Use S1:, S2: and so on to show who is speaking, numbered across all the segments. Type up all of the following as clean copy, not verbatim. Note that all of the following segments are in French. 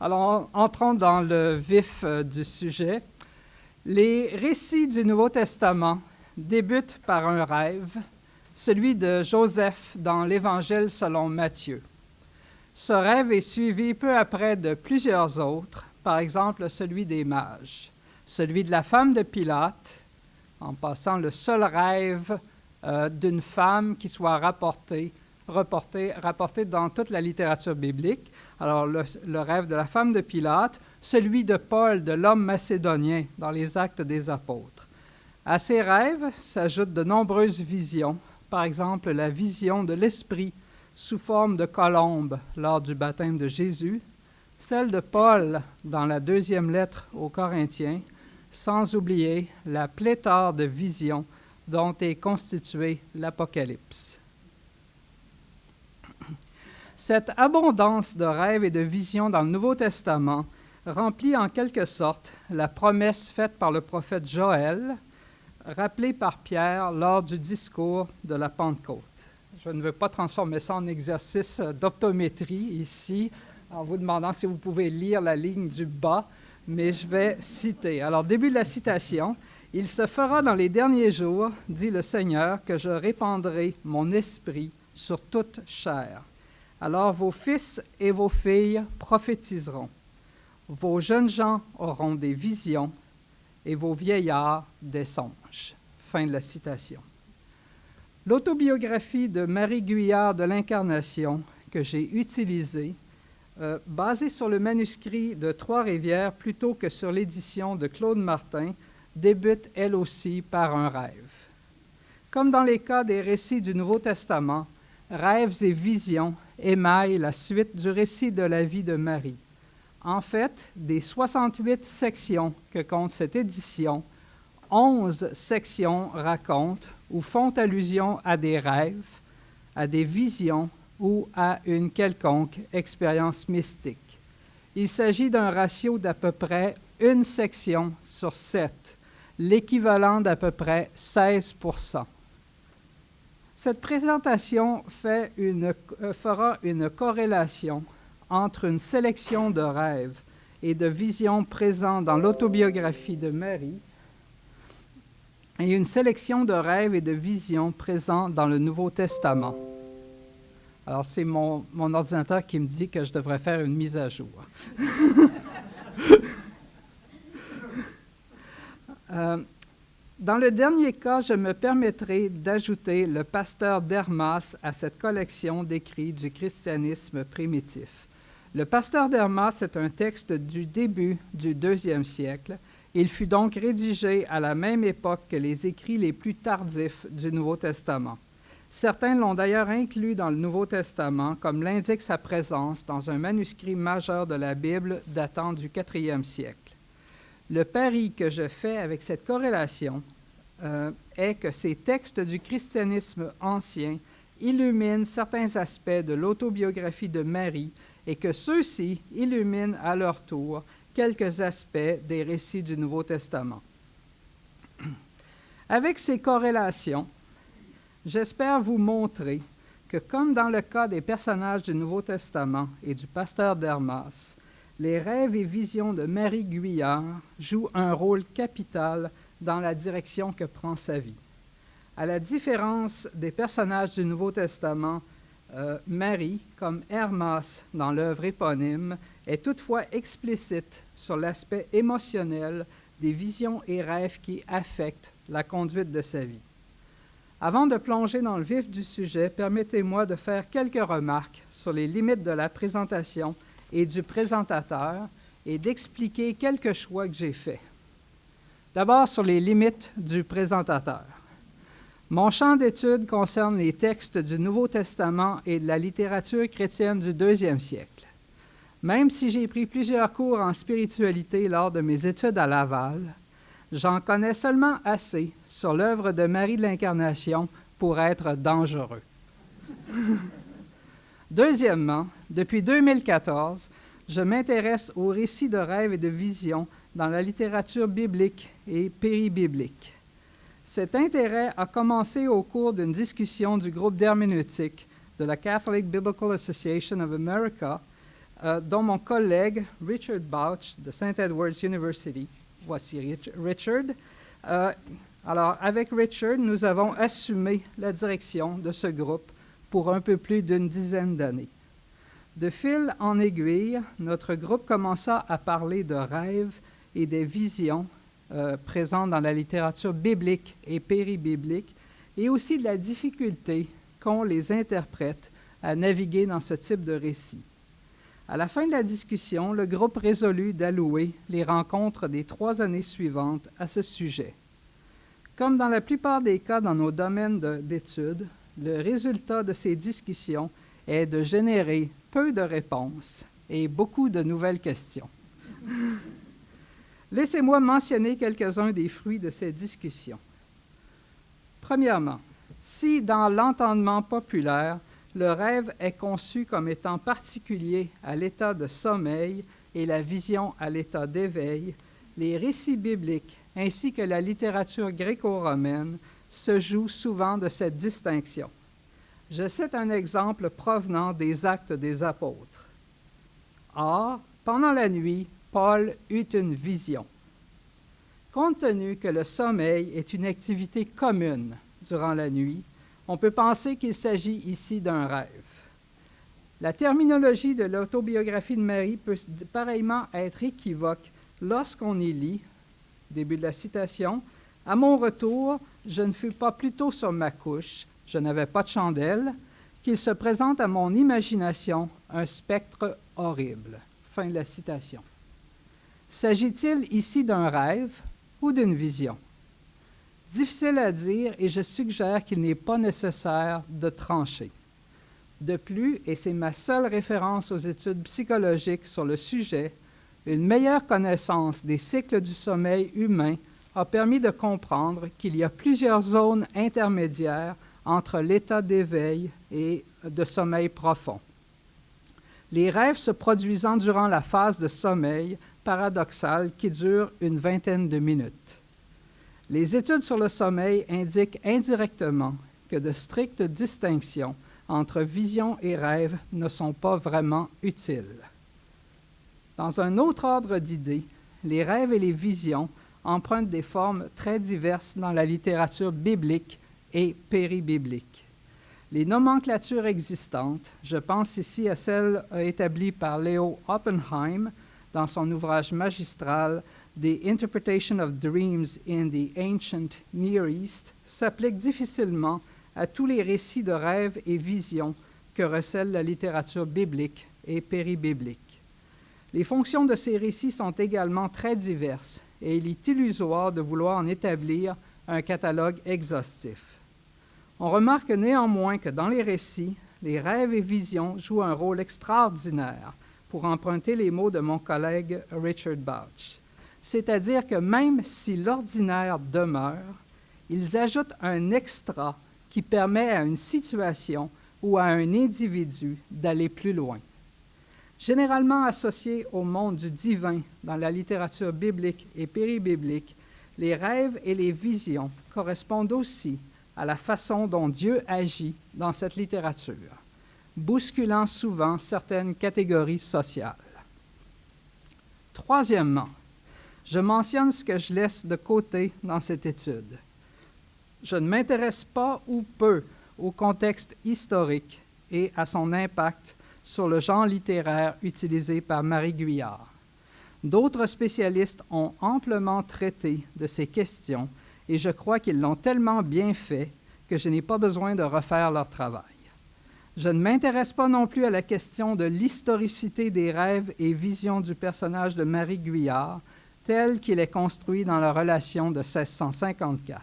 S1: Alors, entrons dans le vif du sujet. Les récits du Nouveau Testament débutent par un rêve, celui de Joseph dans l'Évangile selon Matthieu. Ce rêve est suivi peu après de plusieurs autres, par exemple celui des mages, celui de la femme de Pilate, en passant le seul rêve d'une femme qui soit rapporté dans toute la littérature biblique. Alors, le rêve de la femme de Pilate, celui de Paul, de l'homme macédonien, dans les Actes des Apôtres. À ces rêves s'ajoutent de nombreuses visions, par exemple la vision de l'Esprit sous forme de colombe lors du baptême de Jésus, celle de Paul dans la deuxième lettre aux Corinthiens, sans oublier la pléthore de visions dont est constitué l'Apocalypse. Cette abondance de rêves et de visions dans le Nouveau Testament remplit en quelque sorte la promesse faite par le prophète Joël, rappelée par Pierre lors du discours de la Pentecôte. Je ne veux pas transformer ça en exercice d'optométrie ici, en vous demandant si vous pouvez lire la ligne du bas, mais je vais citer. Alors, début de la citation. « Il se fera dans les derniers jours, dit le Seigneur, que je répandrai mon esprit sur toute chair. Alors vos fils et vos filles prophétiseront. Vos jeunes gens auront des visions et vos vieillards des songes. » Fin de la citation. L'autobiographie de Marie Guyard de l'Incarnation que j'ai utilisée, basée sur le manuscrit de Trois-Rivières plutôt que sur l'édition de Claude Martin, débute elle aussi par un rêve. Comme dans les cas des récits du Nouveau Testament, rêves et visions émaillent la suite du récit de la vie de Marie. En fait, des 68 sections que compte cette édition, 11 sections racontent ou font allusion à des rêves, à des visions ou à une quelconque expérience mystique. Il s'agit d'un ratio d'à peu près une section sur 7, l'équivalent d'à peu près 16 %. Cette présentation fera une corrélation entre une sélection de rêves et de visions présents dans l'autobiographie de Marie et une sélection de rêves et de visions présents dans le Nouveau Testament. Alors, c'est mon ordinateur qui me dit que je devrais faire une mise à jour. Dans le dernier cas, je me permettrai d'ajouter le pasteur d'Hermas à cette collection d'écrits du christianisme primitif. Le pasteur d'Hermas est un texte du début du IIe siècle. Il fut donc rédigé à la même époque que les écrits les plus tardifs du Nouveau Testament. Certains l'ont d'ailleurs inclus dans le Nouveau Testament, comme l'indique sa présence dans un manuscrit majeur de la Bible datant du IVe siècle. Le pari que je fais avec cette corrélation est que ces textes du christianisme ancien illuminent certains aspects de l'autobiographie de Marie et que ceux-ci illuminent à leur tour quelques aspects des récits du Nouveau Testament. Avec ces corrélations, j'espère vous montrer que, comme dans le cas des personnages du Nouveau Testament et du pasteur d'Hermas, les rêves et visions de Marie Guyard jouent un rôle capital dans la direction que prend sa vie. À la différence des personnages du Nouveau Testament, Marie, comme Hermas dans l'œuvre éponyme, est toutefois explicite sur l'aspect émotionnel des visions et rêves qui affectent la conduite de sa vie. Avant de plonger dans le vif du sujet, permettez-moi de faire quelques remarques sur les limites de la présentation et du présentateur et d'expliquer quelques choix que j'ai faits. D'abord, sur les limites du présentateur. Mon champ d'étude concerne les textes du Nouveau Testament et de la littérature chrétienne du IIe siècle. Même si j'ai pris plusieurs cours en spiritualité lors de mes études à Laval, j'en connais seulement assez sur l'œuvre de Marie de l'Incarnation pour être dangereux. Deuxièmement, depuis 2014, je m'intéresse aux récits de rêves et de visions dans la littérature biblique et péribiblique. Cet intérêt a commencé au cours d'une discussion du groupe d'herméneutique de la Catholic Biblical Association of America dont mon collègue Richard Bauch de St. Edward's University. Voici Richard. Alors, avec Richard, nous avons assumé la direction de ce groupe pour un peu plus d'une dizaine d'années. De fil en aiguille, notre groupe commença à parler de rêves et des visions présentes dans la littérature biblique et péribiblique, et aussi de la difficulté qu'ont les interprètes à naviguer dans ce type de récit. À la fin de la discussion, le groupe résolut d'allouer les rencontres des 3 années suivantes à ce sujet. Comme dans la plupart des cas dans nos domaines d'études, le résultat de ces discussions est de générer peu de réponses et beaucoup de nouvelles questions. Laissez-moi mentionner quelques-uns des fruits de ces discussions. Premièrement, si dans l'entendement populaire, le rêve est conçu comme étant particulier à l'état de sommeil et la vision à l'état d'éveil, les récits bibliques ainsi que la littérature gréco-romaine se jouent souvent de cette distinction. Je cite un exemple provenant des Actes des Apôtres. « Or, pendant la nuit, Paul eut une vision. » Compte tenu que le sommeil est une activité commune durant la nuit, on peut penser qu'il s'agit ici d'un rêve. La terminologie de l'autobiographie de Marie peut pareillement être équivoque lorsqu'on y lit, début de la citation, « À mon retour, je ne fus pas plutôt sur ma couche, je n'avais pas de chandelle, qu'il se présente à mon imagination un spectre horrible. » Fin de la citation. S'agit-il ici d'un rêve ou d'une vision? Difficile à dire et je suggère qu'il n'est pas nécessaire de trancher. De plus, et c'est ma seule référence aux études psychologiques sur le sujet, une meilleure connaissance des cycles du sommeil humain a permis de comprendre qu'il y a plusieurs zones intermédiaires entre l'état d'éveil et de sommeil profond. Les rêves se produisant durant la phase de sommeil paradoxal qui dure une vingtaine de minutes. Les études sur le sommeil indiquent indirectement que de strictes distinctions entre vision et rêve ne sont pas vraiment utiles. Dans un autre ordre d'idées, les rêves et les visions empruntent des formes très diverses dans la littérature biblique et péribiblique. Les nomenclatures existantes, je pense ici à celle établie par Leo Oppenheim dans son ouvrage magistral The Interpretation of Dreams in the Ancient Near East, s'appliquent difficilement à tous les récits de rêves et visions que recèle la littérature biblique et péribiblique. Les fonctions de ces récits sont également très diverses et il est illusoire de vouloir en établir un catalogue exhaustif. On remarque néanmoins que dans les récits, les rêves et visions jouent un rôle extraordinaire, pour emprunter les mots de mon collègue Richard Bauch. C'est-à-dire que même si l'ordinaire demeure, ils ajoutent un extra qui permet à une situation ou à un individu d'aller plus loin. Généralement associés au monde du divin dans la littérature biblique et péribiblique, les rêves et les visions correspondent aussi à la façon dont Dieu agit dans cette littérature, bousculant souvent certaines catégories sociales. Troisièmement, je mentionne ce que je laisse de côté dans cette étude. Je ne m'intéresse pas ou peu au contexte historique et à son impact sur le genre littéraire utilisé par Marie Guyard. D'autres spécialistes ont amplement traité de ces questions et je crois qu'ils l'ont tellement bien fait que je n'ai pas besoin de refaire leur travail. Je ne m'intéresse pas non plus à la question de l'historicité des rêves et visions du personnage de Marie Guyard, tel qu'il est construit dans la relation de 1654.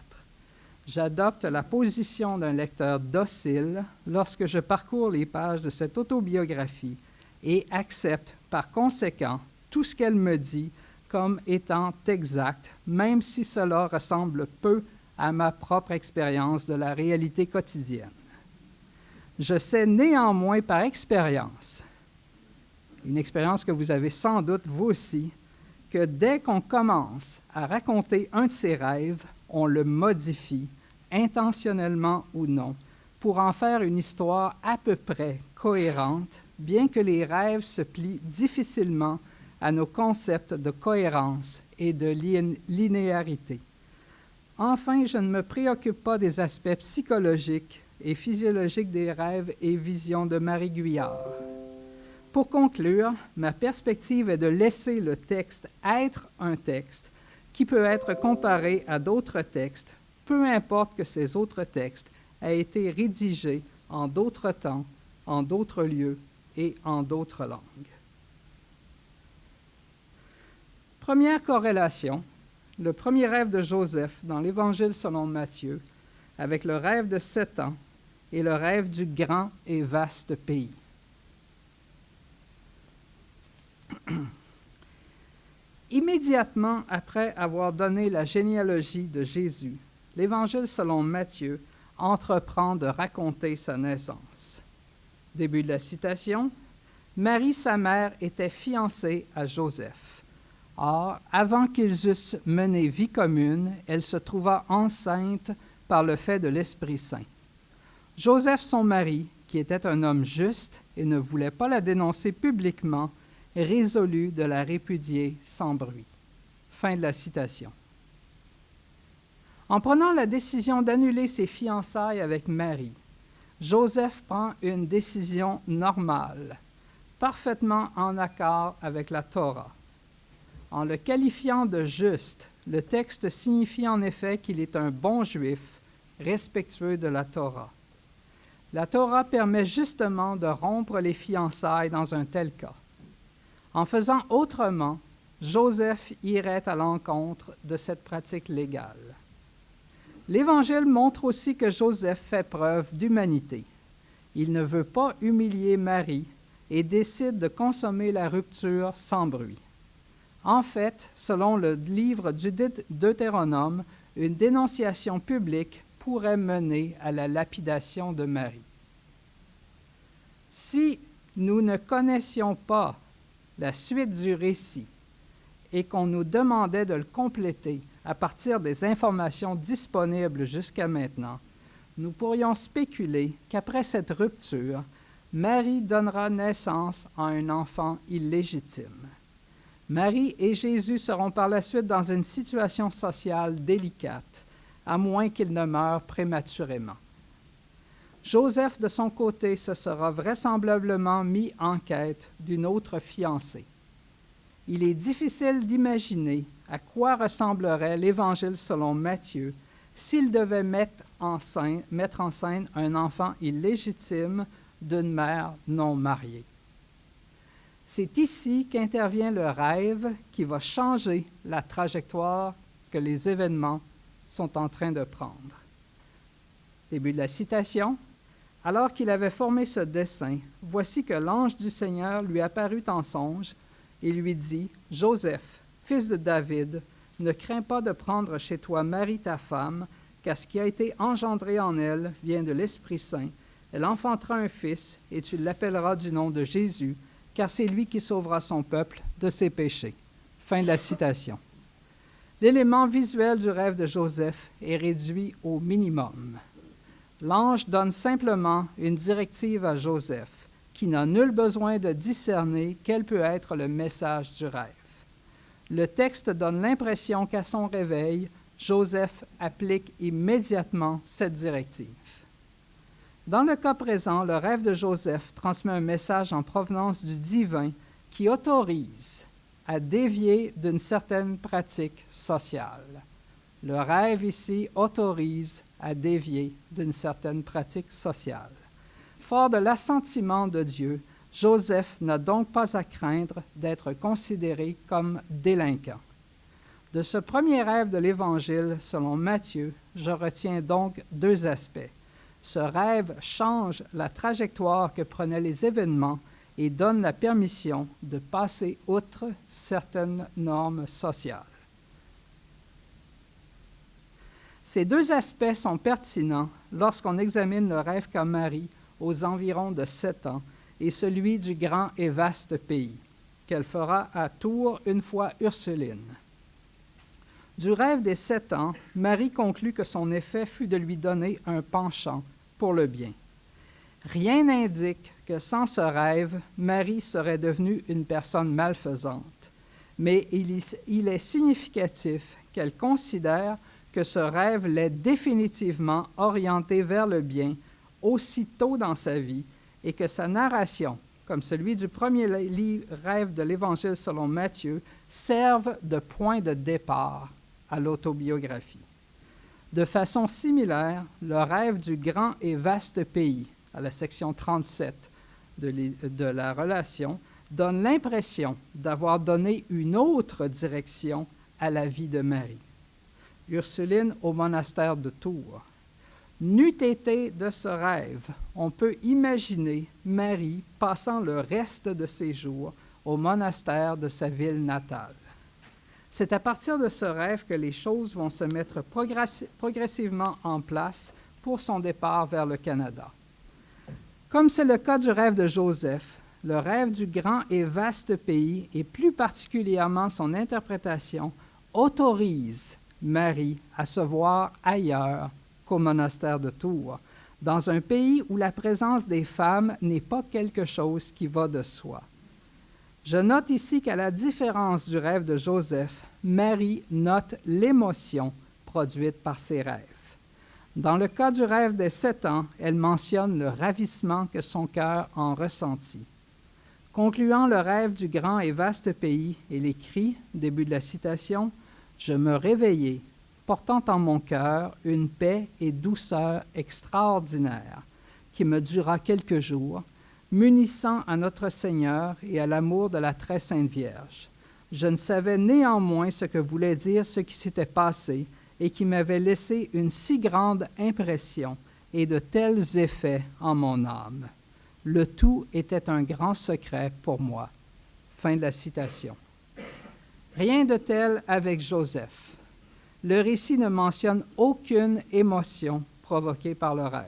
S1: J'adopte la position d'un lecteur docile lorsque je parcours les pages de cette autobiographie et accepte par conséquent tout ce qu'elle me dit comme étant exact, même si cela ressemble peu à ma propre expérience de la réalité quotidienne. Je sais néanmoins par expérience, une expérience que vous avez sans doute vous aussi, que dès qu'on commence à raconter un de ses rêves, on le modifie, intentionnellement ou non, pour en faire une histoire à peu près cohérente bien que les rêves se plient difficilement à nos concepts de cohérence et de linéarité. Enfin, je ne me préoccupe pas des aspects psychologiques et physiologiques des rêves et visions de Marie Guyard. Pour conclure, ma perspective est de laisser le texte être un texte qui peut être comparé à d'autres textes, peu importe que ces autres textes aient été rédigés en d'autres temps, en d'autres lieux et en d'autres langues. Première corrélation, le premier rêve de Joseph dans l'Évangile selon Matthieu, avec le rêve de 7 ans et le rêve du grand et vaste pays. Immédiatement après avoir donné la généalogie de Jésus, l'Évangile selon Matthieu entreprend de raconter sa naissance. Début de la citation. Marie, sa mère, était fiancée à Joseph. Or, avant qu'ils eussent mené vie commune, elle se trouva enceinte par le fait de l'Esprit Saint. Joseph, son mari, qui était un homme juste et ne voulait pas la dénoncer publiquement, résolut de la répudier sans bruit. Fin de la citation. En prenant la décision d'annuler ses fiançailles avec Marie, Joseph prend une décision normale, parfaitement en accord avec la Torah. En le qualifiant de juste, le texte signifie en effet qu'il est un bon juif, respectueux de la Torah. La Torah permet justement de rompre les fiançailles dans un tel cas. En faisant autrement, Joseph irait à l'encontre de cette pratique légale. L'Évangile montre aussi que Joseph fait preuve d'humanité. Il ne veut pas humilier Marie et décide de consommer la rupture sans bruit. En fait, selon le livre du Deutéronome, une dénonciation publique pourrait mener à la lapidation de Marie. Si nous ne connaissions pas la suite du récit et qu'on nous demandait de le compléter à partir des informations disponibles jusqu'à maintenant, nous pourrions spéculer qu'après cette rupture, Marie donnera naissance à un enfant illégitime. Marie et Jésus seront par la suite dans une situation sociale délicate, à moins qu'ils ne meurent prématurément. Joseph, de son côté, se sera vraisemblablement mis en quête d'une autre fiancée. Il est difficile d'imaginer à quoi ressemblerait l'Évangile selon Matthieu s'il devait mettre en scène un enfant illégitime d'une mère non mariée. C'est ici qu'intervient le rêve qui va changer la trajectoire que les événements sont en train de prendre. Début de la citation. Alors qu'il avait formé ce dessein, voici que l'ange du Seigneur lui apparut en songe et lui dit, « Joseph, fils de David, ne crains pas de prendre chez toi Marie ta femme, car ce qui a été engendré en elle vient de l'Esprit Saint. Elle enfantera un fils, et tu l'appelleras du nom de Jésus, car c'est lui qui sauvera son peuple de ses péchés. » Fin de la citation. L'élément visuel du rêve de Joseph est réduit au minimum. L'ange donne simplement une directive à Joseph, qui n'a nul besoin de discerner quel peut être le message du rêve. Le texte donne l'impression qu'à son réveil, Joseph applique immédiatement cette directive. Dans le cas présent, le rêve de Joseph transmet un message en provenance du divin qui autorise à dévier d'une certaine pratique sociale. Le rêve ici autorise à dévier d'une certaine pratique sociale. Fort de l'assentiment de Dieu, Joseph n'a donc pas à craindre d'être considéré comme délinquant. De ce premier rêve de l'Évangile, selon Matthieu, je retiens donc 2 aspects. Ce rêve change la trajectoire que prenaient les événements et donne la permission de passer outre certaines normes sociales. Ces 2 aspects sont pertinents lorsqu'on examine le rêve qu'a Marie aux environs de 7 ans et celui du grand et vaste pays, qu'elle fera à Tours une fois Ursuline. Du rêve des 7 ans, Marie conclut que son effet fut de lui donner un penchant pour le bien. Rien n'indique que sans ce rêve, Marie serait devenue une personne malfaisante. Mais il est significatif qu'elle considère que ce rêve l'ait définitivement orientée vers le bien aussitôt dans sa vie et que sa narration, comme celui du premier rêve de l'Évangile selon Matthieu, serve de point de départ à l'autobiographie. De façon similaire, le rêve du grand et vaste pays, à la section 37 de la relation, donne l'impression d'avoir donné une autre direction à la vie de Marie. Ursuline au monastère de Tours. N'eût été de ce rêve, on peut imaginer Marie passant le reste de ses jours au monastère de sa ville natale. C'est à partir de ce rêve que les choses vont se mettre progressivement en place pour son départ vers le Canada. Comme c'est le cas du rêve de Joseph, le rêve du grand et vaste pays, et plus particulièrement son interprétation, autorise Marie à se voir ailleurs qu'au monastère de Tours, dans un pays où la présence des femmes n'est pas quelque chose qui va de soi. Je note ici qu'à la différence du rêve de Joseph, Marie note l'émotion produite par ses rêves. Dans le cas du rêve des 7 ans, elle mentionne le ravissement que son cœur en ressentit. Concluant le rêve du grand et vaste pays, elle écrit, début de la citation, « Je me réveillai, portant en mon cœur une paix et douceur extraordinaires, qui me dura quelques jours, m'unissant à notre Seigneur et à l'amour de la très sainte Vierge. Je ne savais néanmoins ce que voulait dire ce qui s'était passé et qui m'avait laissé une si grande impression et de tels effets en mon âme. Le tout était un grand secret pour moi. » Fin de la citation. Rien de tel avec Joseph. Le récit ne mentionne aucune émotion provoquée par le rêve.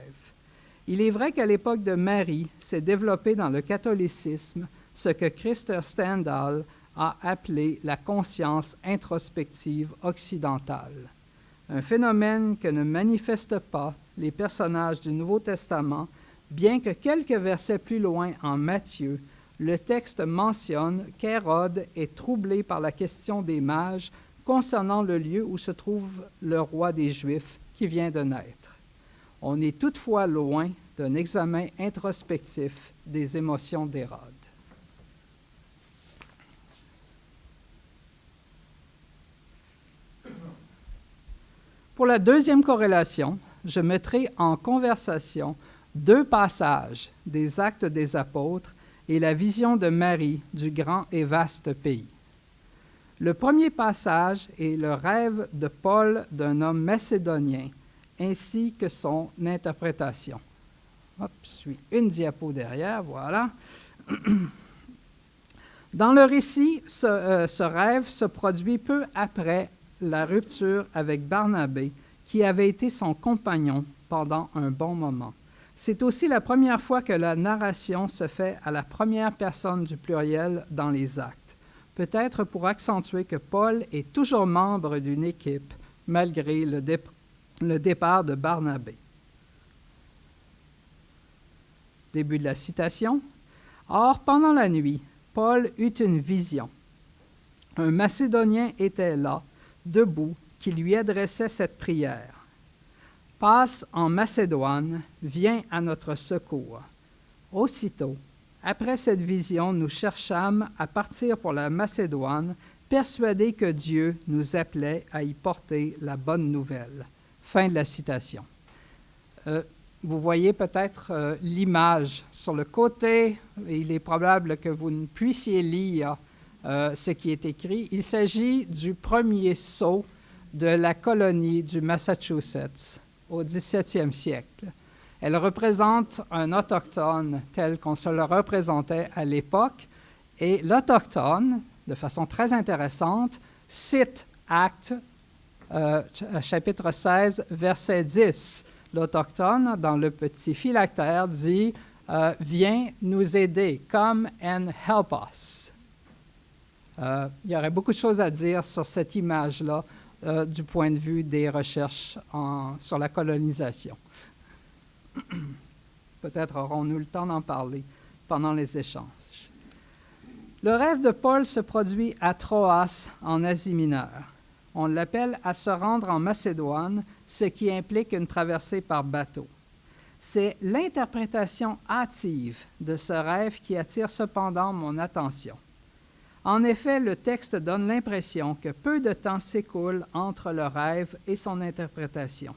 S1: Il est vrai qu'à l'époque de Marie s'est développé dans le catholicisme ce que Christer Stendhal a appelé la conscience introspective occidentale, un phénomène que ne manifestent pas les personnages du Nouveau Testament, bien que quelques versets plus loin en Matthieu, le texte mentionne qu'Hérode est troublé par la question des mages concernant le lieu où se trouve le roi des Juifs qui vient de naître. On est toutefois loin d'un examen introspectif des émotions d'Hérode. Pour la deuxième corrélation, je mettrai en conversation 2 passages des Actes des Apôtres et la vision de Marie du grand et vaste pays. Le premier passage est le rêve de Paul d'un homme macédonien, ainsi que son interprétation. Hop, je suis une diapo derrière, voilà. Dans le récit, ce rêve se produit peu après la rupture avec Barnabé, qui avait été son compagnon pendant un bon moment. C'est aussi la première fois que la narration se fait à la première personne du pluriel dans les actes, peut-être pour accentuer que Paul est toujours membre d'une équipe, malgré le départ de Barnabé. Début de la citation. « Or, pendant la nuit, Paul eut une vision. Un Macédonien était là, debout, qui lui adressait cette prière. « Passe en Macédoine, viens à notre secours. » Aussitôt, après cette vision, nous cherchâmes à partir pour la Macédoine, persuadés que Dieu nous appelait à y porter la bonne nouvelle. Fin de la citation. Vous voyez peut-être l'image sur le côté. Il est probable que vous ne puissiez lire ce qui est écrit. Il s'agit du premier sceau de la colonie du Massachusetts au 17e siècle. Elle représente un autochtone tel qu'on se le représentait à l'époque. Et l'autochtone, de façon très intéressante, cite Actes, chapitre 16, verset 10. L'autochtone, dans le petit phylactère, dit « Viens nous aider, come and help us ». Il y aurait beaucoup de choses à dire sur cette image-là du point de vue des recherches sur la colonisation. Peut-être aurons-nous le temps d'en parler pendant les échanges. Le rêve de Paul se produit à Troas, en Asie mineure. On l'appelle à se rendre en Macédoine, ce qui implique une traversée par bateau. C'est l'interprétation hâtive de ce rêve qui attire cependant mon attention. En effet, le texte donne l'impression que peu de temps s'écoule entre le rêve et son interprétation.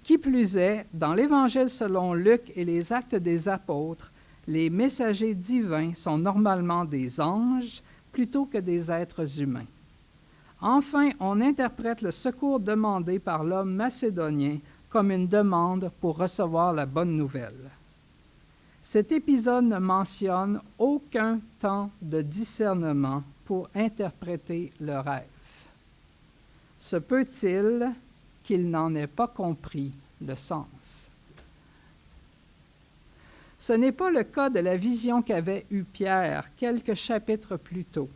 S1: Qui plus est, dans l'Évangile selon Luc et les Actes des Apôtres, les messagers divins sont normalement des anges plutôt que des êtres humains. Enfin, on interprète le secours demandé par l'homme macédonien comme une demande pour recevoir la bonne nouvelle. Cet épisode ne mentionne aucun temps de discernement pour interpréter le rêve. Se peut-il qu'il n'en ait pas compris le sens? Ce n'est pas le cas de la vision qu'avait eue Pierre quelques chapitres plus tôt.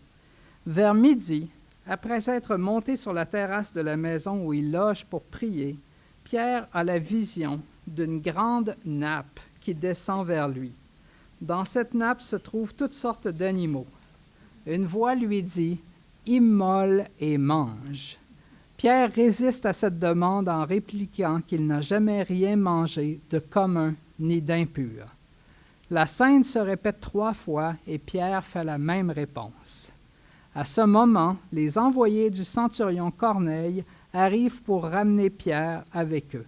S1: Vers midi, après être monté sur la terrasse de la maison où il loge pour prier, Pierre a la vision d'une grande nappe qui descend vers lui. Dans cette nappe se trouvent toutes sortes d'animaux. Une voix lui dit « Immole et mange ». Pierre résiste à cette demande en répliquant qu'il n'a jamais rien mangé de commun ni d'impur. La scène se répète 3 fois et Pierre fait la même réponse. À ce moment, les envoyés du centurion Corneille arrivent pour ramener Pierre avec eux.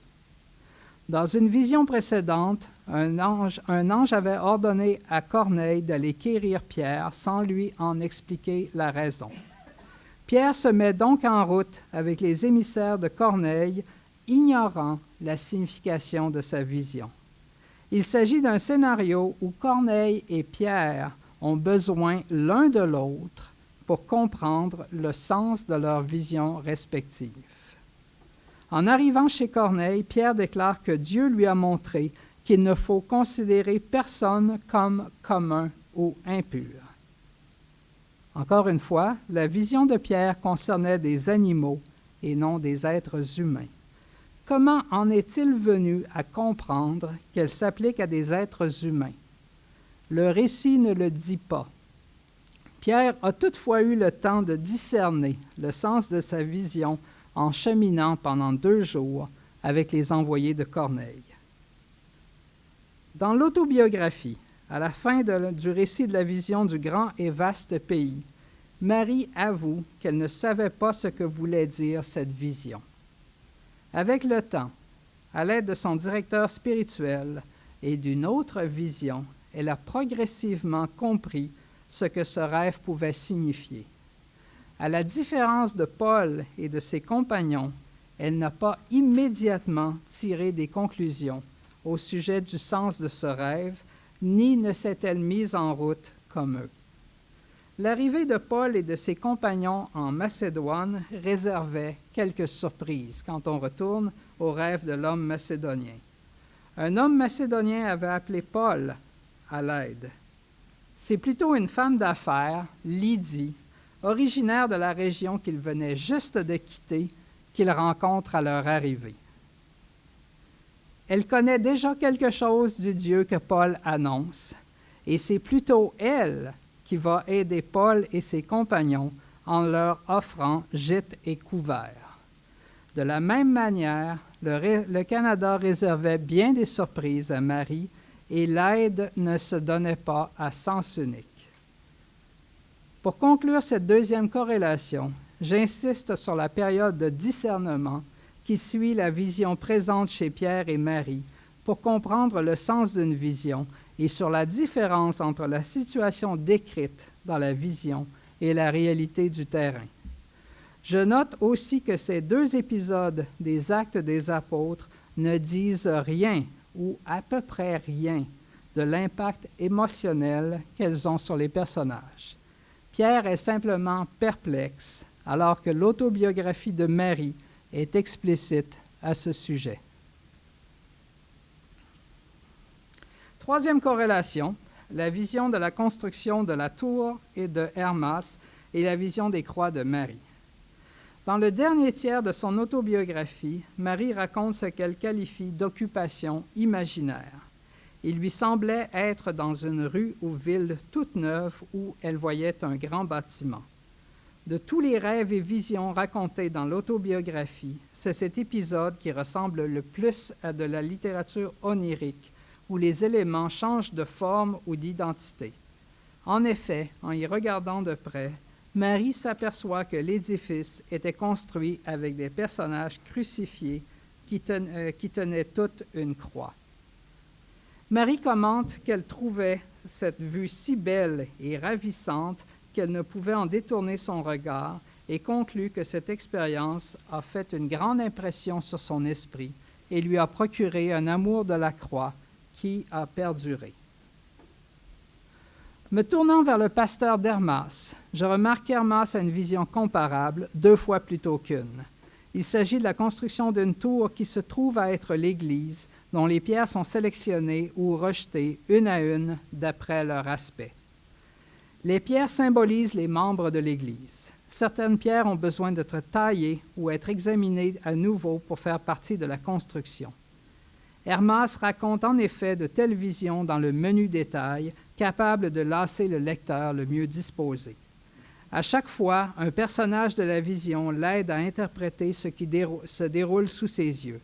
S1: Dans une vision précédente, un ange avait ordonné à Corneille d'aller quérir Pierre sans lui en expliquer la raison. Pierre se met donc en route avec les émissaires de Corneille, ignorant la signification de sa vision. Il s'agit d'un scénario où Corneille et Pierre ont besoin l'un de l'autre pour comprendre le sens de leur vision respective. En arrivant chez Corneille, Pierre déclare que Dieu lui a montré qu'il ne faut considérer personne comme commun ou impur. Encore une fois, la vision de Pierre concernait des animaux et non des êtres humains. Comment en est-il venu à comprendre qu'elle s'applique à des êtres humains? Le récit ne le dit pas. Pierre a toutefois eu le temps de discerner le sens de sa vision en cheminant pendant 2 jours avec les envoyés de Corneille. Dans l'autobiographie, à la fin du récit de la vision du grand et vaste pays, Marie avoue qu'elle ne savait pas ce que voulait dire cette vision. Avec le temps, à l'aide de son directeur spirituel et d'une autre vision, elle a progressivement compris ce que ce rêve pouvait signifier. À la différence de Paul et de ses compagnons, elle n'a pas immédiatement tiré des conclusions au sujet du sens de ce rêve, ni ne s'est-elle mise en route comme eux. L'arrivée de Paul et de ses compagnons en Macédoine réservait quelques surprises quand on retourne au rêve de l'homme macédonien. Un homme macédonien avait appelé Paul à l'aide. C'est plutôt une femme d'affaires, Lydie, originaire de la région qu'il venait juste de quitter, qu'il rencontre à leur arrivée. Elle connaît déjà quelque chose du Dieu que Paul annonce, et c'est plutôt elle qui va aider Paul et ses compagnons en leur offrant gîte et couvert. De la même manière, le Canada réservait bien des surprises à Marie et l'aide ne se donnait pas à sens unique. Pour conclure cette deuxième corrélation, j'insiste sur la période de discernement qui suit la vision présente chez Pierre et Marie pour comprendre le sens d'une vision et sur la différence entre la situation décrite dans la vision et la réalité du terrain. Je note aussi que ces 2 épisodes des Actes des Apôtres ne disent rien ou à peu près rien de l'impact émotionnel qu'elles ont sur les personnages. Pierre est simplement perplexe, alors que l'autobiographie de Marie est explicite à ce sujet. Troisième corrélation, la vision de la construction de la tour et de Hermas et la vision des croix de Marie. Dans le dernier tiers de son autobiographie, Marie raconte ce qu'elle qualifie d'occupation imaginaire. Il lui semblait être dans une rue ou ville toute neuve où elle voyait un grand bâtiment. De tous les rêves et visions racontés dans l'autobiographie, c'est cet épisode qui ressemble le plus à de la littérature onirique, où les éléments changent de forme ou d'identité. En effet, en y regardant de près, Marie s'aperçoit que l'édifice était construit avec des personnages crucifiés qui tenaient toute une croix. Marie commente qu'elle trouvait cette vue si belle et ravissante qu'elle ne pouvait en détourner son regard et conclut que cette expérience a fait une grande impression sur son esprit et lui a procuré un amour de la croix qui a perduré. Me tournant vers le pasteur d'Hermas, je remarque qu'Hermas a une vision comparable, 2 fois plutôt qu'une. Il s'agit de la construction d'une tour qui se trouve à être l'église, dont les pierres sont sélectionnées ou rejetées une à une d'après leur aspect. Les pierres symbolisent les membres de l'Église. Certaines pierres ont besoin d'être taillées ou être examinées à nouveau pour faire partie de la construction. Hermas raconte en effet de telles visions dans le menu détail, capable de lasser le lecteur le mieux disposé. À chaque fois, un personnage de la vision l'aide à interpréter ce qui se déroule sous ses yeux.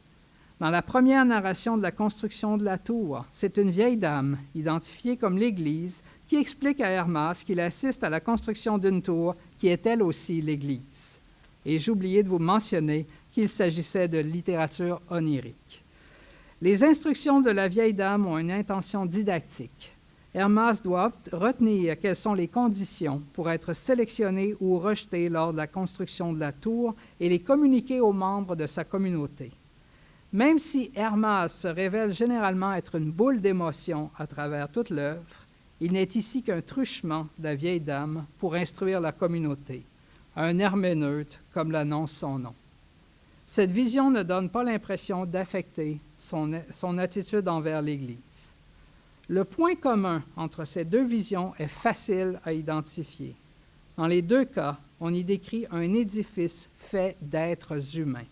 S1: Dans la première narration de la construction de la tour, c'est une vieille dame, identifiée comme l'Église, qui explique à Hermas qu'il assiste à la construction d'une tour qui est elle aussi l'Église. Et j'ai oublié de vous mentionner qu'il s'agissait de littérature onirique. Les instructions de la vieille dame ont une intention didactique. Hermas doit retenir quelles sont les conditions pour être sélectionné ou rejeté lors de la construction de la tour et les communiquer aux membres de sa communauté. Même si Hermas se révèle généralement être une boule d'émotions à travers toute l'œuvre, il n'est ici qu'un truchement de la vieille dame pour instruire la communauté, un herméneute comme l'annonce son nom. Cette vision ne donne pas l'impression d'affecter son attitude envers l'Église. Le point commun entre ces deux visions est facile à identifier. Dans les deux cas, on y décrit un édifice fait d'êtres humains.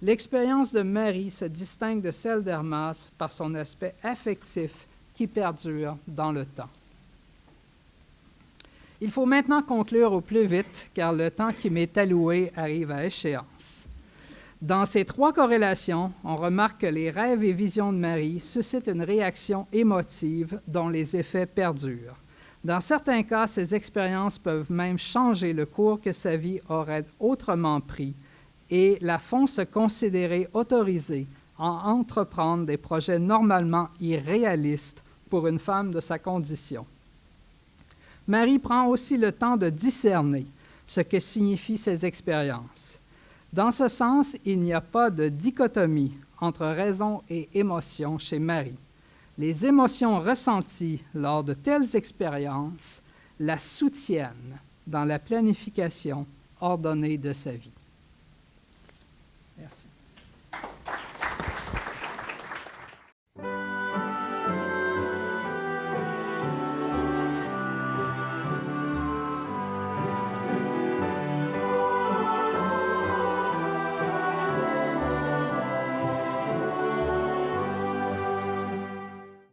S1: L'expérience de Marie se distingue de celle d'Hermas par son aspect affectif qui perdure dans le temps. Il faut maintenant conclure au plus vite, car le temps qui m'est alloué arrive à échéance. Dans ces 3 corrélations, on remarque que les rêves et visions de Marie suscitent une réaction émotive dont les effets perdurent. Dans certains cas, ces expériences peuvent même changer le cours que sa vie aurait autrement pris et la font se considérer autorisée à entreprendre des projets normalement irréalistes pour une femme de sa condition. Marie prend aussi le temps de discerner ce que signifient ces expériences. Dans ce sens, il n'y a pas de dichotomie entre raison et émotion chez Marie. Les émotions ressenties lors de telles expériences la soutiennent dans la planification ordonnée de sa vie. Merci.